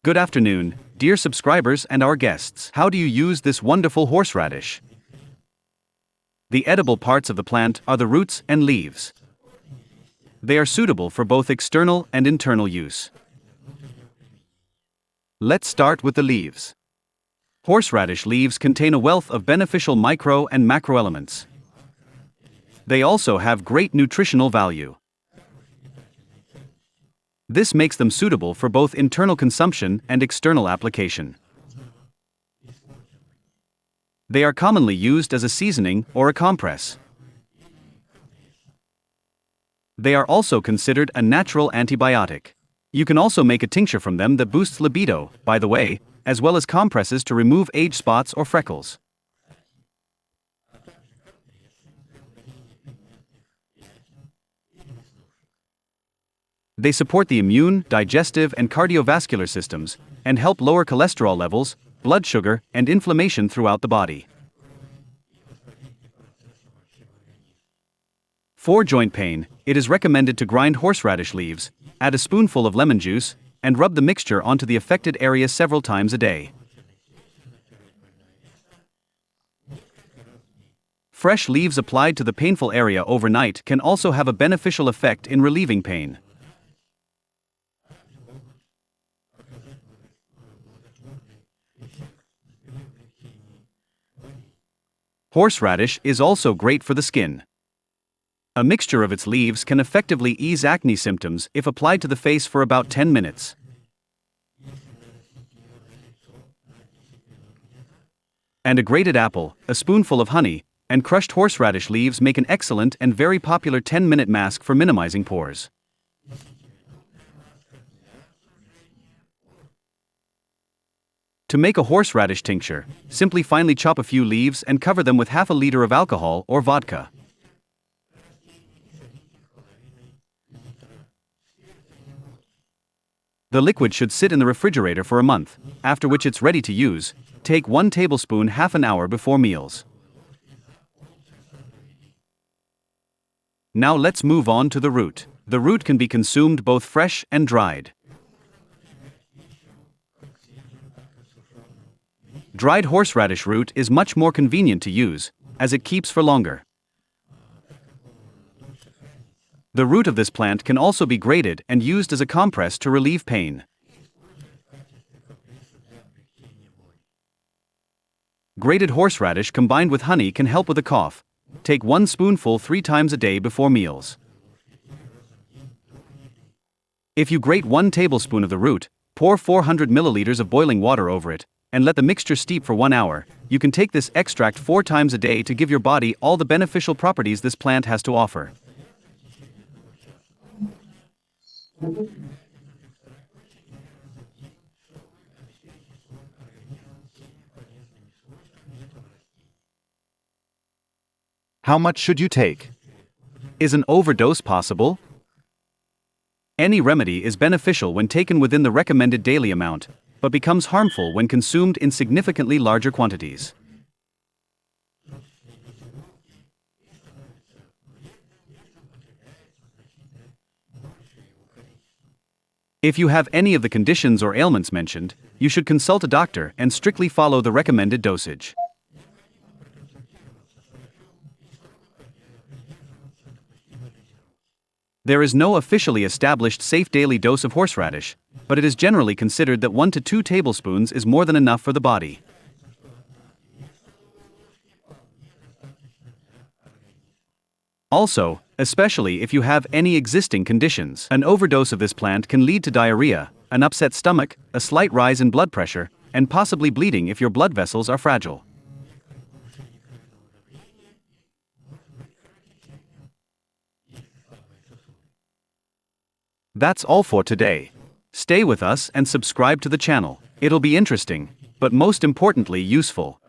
Good afternoon, dear subscribers and our guests. How do you use this wonderful horseradish? The edible parts of the plant are the roots and leaves. They are suitable for both external and internal use. Let's start with the leaves. Horseradish leaves contain a wealth of beneficial micro and macroelements. They also have great nutritional value. This makes them suitable for both internal consumption and external application. They are commonly used as a seasoning or a compress. They are also considered a natural antibiotic. You can also make a tincture from them that boosts libido, by the way, as well as compresses to remove age spots or freckles. They support the immune, digestive, and cardiovascular systems, and help lower cholesterol levels, blood sugar, and inflammation throughout the body. For joint pain, it is recommended to grind horseradish leaves, add a spoonful of lemon juice, and rub the mixture onto the affected area several times a day. Fresh leaves applied to the painful area overnight can also have a beneficial effect in relieving pain. Horseradish is also great for the skin. A mixture of its leaves can effectively ease acne symptoms if applied to the face for about 10 minutes. And a grated apple, a spoonful of honey, and crushed horseradish leaves make an excellent and very popular 10-minute mask for minimizing pores. To make a horseradish tincture, simply finely chop a few leaves and cover them with half a liter of alcohol or vodka. The liquid should sit in the refrigerator for a month, after which it's ready to use. Take 1 tablespoon half an hour before meals. Now let's move on to the root. The root can be consumed both fresh and dried. Dried horseradish root is much more convenient to use, as it keeps for longer. The root of this plant can also be grated and used as a compress to relieve pain. Grated horseradish combined with honey can help with a cough. Take 1 spoonful 3 times a day before meals. If you grate 1 tablespoon of the root, pour 400 milliliters of boiling water over it, and let the mixture steep for 1 hour. You can take this extract 4 times a day to give your body all the beneficial properties this plant has to offer. How much should you take? Is an overdose possible? Any remedy is beneficial when taken within the recommended daily amount, but becomes harmful when consumed in significantly larger quantities. If you have any of the conditions or ailments mentioned, you should consult a doctor and strictly follow the recommended dosage. There is no officially established safe daily dose of horseradish, but it is generally considered that 1 to 2 tablespoons is more than enough for the body. Also, especially if you have any existing conditions, an overdose of this plant can lead to diarrhea, an upset stomach, a slight rise in blood pressure, and possibly bleeding if your blood vessels are fragile. That's all for today. Stay with us and subscribe to the channel. It'll be interesting, but most importantly useful.